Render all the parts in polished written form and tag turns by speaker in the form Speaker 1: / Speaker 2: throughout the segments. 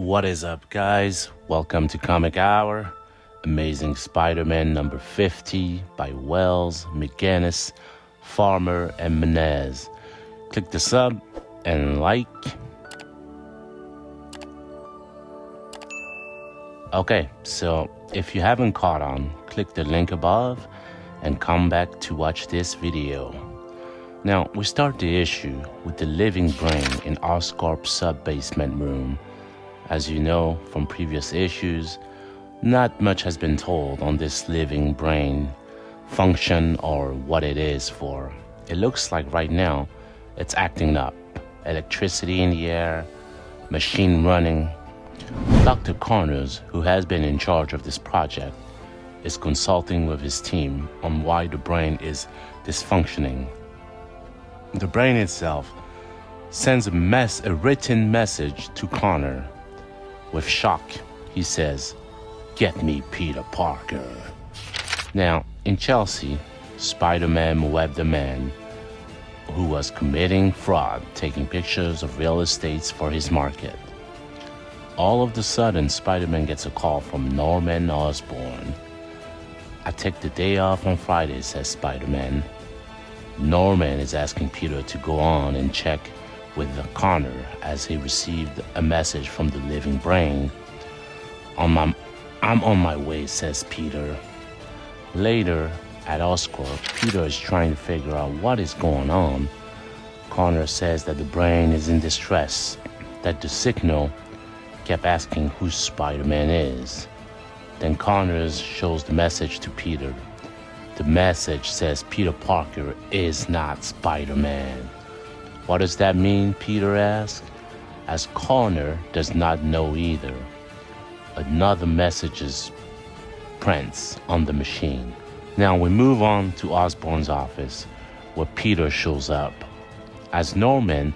Speaker 1: What is up, guys? Welcome to Comic Hour. Amazing Spider-Man number 50 by Wells, McGinnis, Farmer, and Menez. Click the sub and like. Okay, so if you haven't caught on, click the link above and come back to watch this video. Now, we start the issue with the living brain in Oscorp's sub-basement room. As you know from previous issues, not much has been told on this living brain function or what it is for. It looks like right now it's acting up. Electricity in the air, machine running. Dr. Connors, who has been in charge of this project, is consulting with his team on why the brain is dysfunctioning. The brain itself sends a written message to Connor. With shock, he says, "Get me Peter Parker." Now, in Chelsea, Spider-Man webbed a man who was committing fraud, taking pictures of real estates for his market. All of a sudden, Spider-Man gets a call from Norman Osborn. "I take the day off on Friday," says Spider-Man. Norman is asking Peter to go on and check with Connor as he received a message from the living brain. I'm on my way," says Peter. Later, at Oscorp, Peter is trying to figure out what is going on. Connor says that the brain is in distress, that the signal kept asking who Spider-Man is. Then Connor shows the message to Peter. The message says Peter Parker is not Spider-Man. What does that mean? Peter asks, as Connor does not know either. Another message prints on the machine. Now we move on to Osborn's office, where Peter shows up. As Norman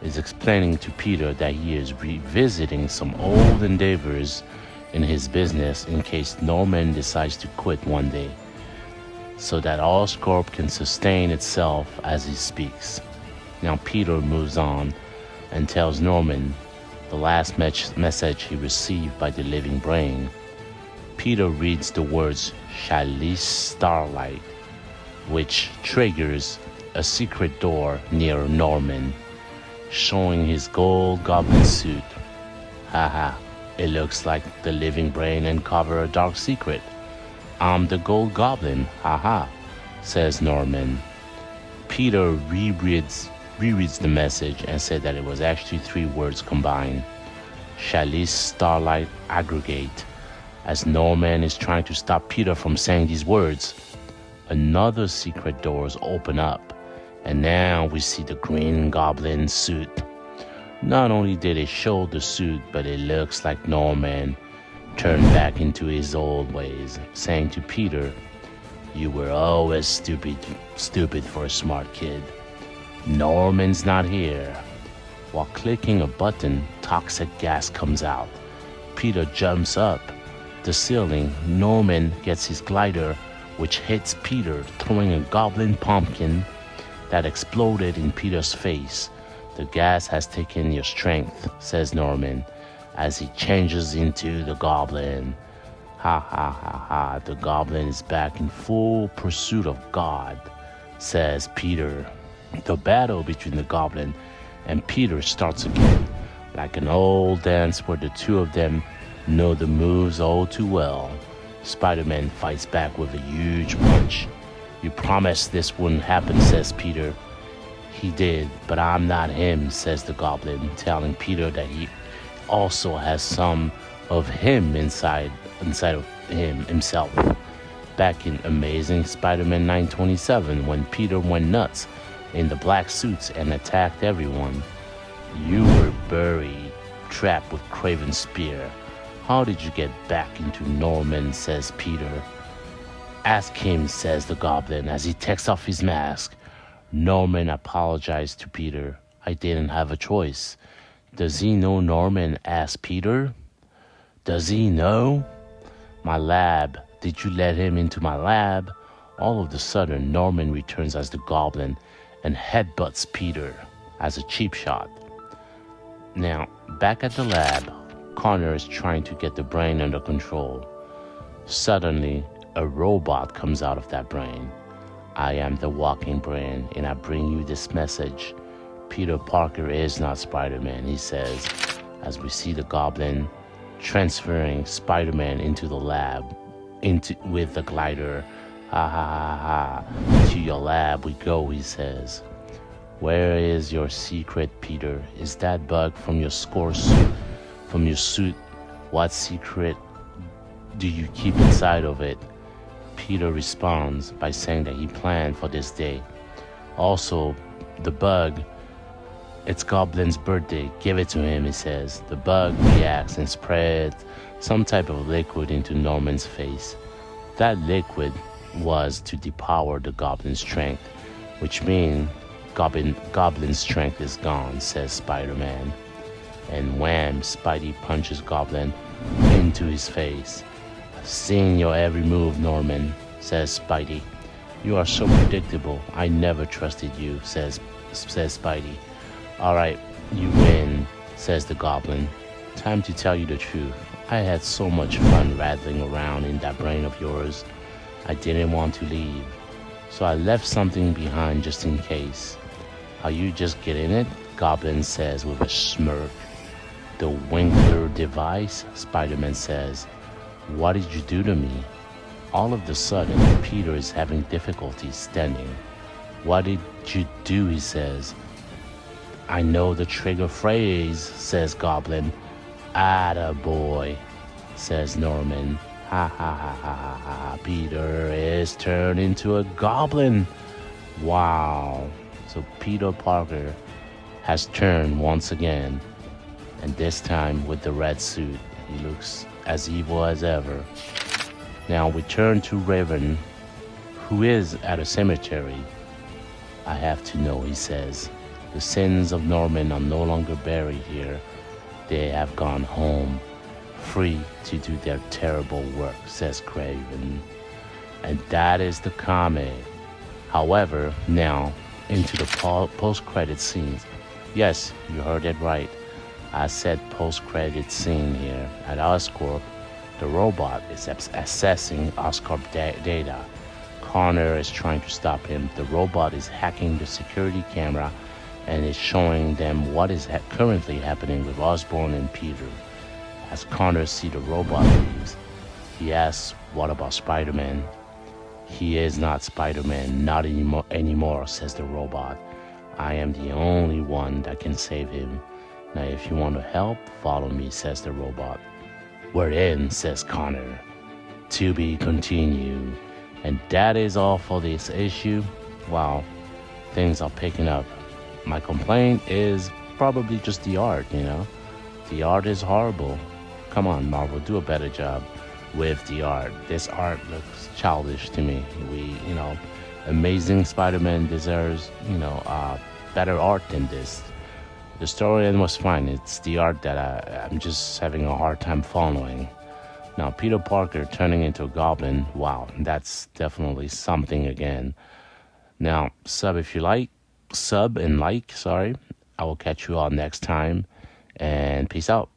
Speaker 1: is explaining to Peter that he is revisiting some old endeavors in his business in case Norman decides to quit one day, so that Oscorp can sustain itself as he speaks. Now Peter moves on and tells Norman the last message he received by the living brain. Peter reads the words "Chalice Starlight," which triggers a secret door near Norman, showing his gold goblin suit. Haha, it looks like the living brain uncovered a dark secret. "I'm the gold goblin, haha," says Norman. Peter rereads the message and said that it was actually 3 words combined. Chalice Starlight Aggregate. As Norman is trying to stop Peter from saying these words, another secret doors open up, and now we see the Green Goblin suit. Not only did it show the suit, but it looks like Norman turned back into his old ways, saying to Peter, "You were always stupid for a smart kid. Norman's not here." While clicking a button, toxic gas comes out. Peter jumps up the ceiling. Norman gets his glider, which hits Peter, throwing a goblin pumpkin that exploded in Peter's face. "The gas has taken your strength," says Norman, as he changes into the goblin. "Ha ha ha ha, the goblin is back in full pursuit of God," says Peter. The battle between the goblin and Peter starts again, like an old dance where the two of them know the moves all too well. Spider-Man fights back with a huge punch. "You promised this wouldn't happen," says Peter. "He did, but I'm not him," says the goblin, telling Peter that he also has some of him inside of him himself. Back in Amazing Spider-Man 927, when Peter went nuts in the black suits and attacked everyone, "You were buried, trapped with Craven's spear. How did you get back into Norman?" says Peter. "Ask him," says the goblin as he takes off his mask. Norman apologized to Peter. "I didn't have a choice." "Does he know Norman?" asks Peter. "Does he know?" "My lab. Did you let him into my lab?" All of a sudden, Norman returns as the goblin and headbutts Peter as a cheap shot. Now, back at the lab, Connor is trying to get the brain under control. Suddenly, a robot comes out of that brain. I am the walking brain, and I bring you this message. Peter Parker is not Spider-Man, he says, as we see the Goblin transferring Spider-Man into the lab, with the glider. Ha ha ha ha. To your lab we go, he says. Where is your secret, Peter? Is that bug from your score suit? From your suit? What secret do you keep inside of it? Peter responds by saying that he planned for this day. Also, the bug, it's Goblin's birthday. Give it to him, he says. The bug reacts and spreads some type of liquid into Norman's face. That liquid was to depower the Goblin's strength, which means Goblin's strength is gone, says Spider-Man. And wham, Spidey punches Goblin into his face. Seeing your every move, Norman, says Spidey. You are so predictable. I never trusted you, says Spidey. Alright, you win, says the Goblin. Time to tell you the truth. I had so much fun rattling around in that brain of yours. I didn't want to leave, so I left something behind just in case. Are you just getting it? Goblin says with a smirk. The Winkler device, Spider-Man says. What did you do to me? All of a sudden, Peter is having difficulty standing. What did you do, he says. I know the trigger phrase, says Goblin. Attaboy, says Norman. Ha ha ha ha ha ha. Peter is turned into a goblin. Wow. So Peter Parker has turned once again. And this time with the red suit. He looks as evil as ever. Now we turn to Raven, who is at a cemetery. I have to know, he says. The sins of Norman are no longer buried here. They have gone home, free to do their terrible work, says Raven. And that is the comic. However, now into the post-credit scenes. Yes, you heard it right. I said post-credit scene here. At Oscorp, the robot is accessing Oscorp data. Connor is trying to stop him. The robot is hacking the security camera and is showing them what is currently happening with Osborn and Peter. As Connor sees the robot leaves, he asks, what about Spider-Man? He is not Spider-Man, not anymore, says the robot. I am the only one that can save him. Now if you want to help, follow me, says the robot. We're in, says Connor. To be continued. And that is all for this issue. Wow, things are picking up. My complaint is probably just the art, you know. The art is horrible. Come on, Marvel, do a better job with the art. This art looks childish to me. Amazing Spider-Man deserves, better art than this. The story was fine. It's the art that I'm just having a hard time following. Now, Peter Parker turning into a goblin, wow, that's definitely something again. Now, sub and like. I will catch you all next time, and peace out.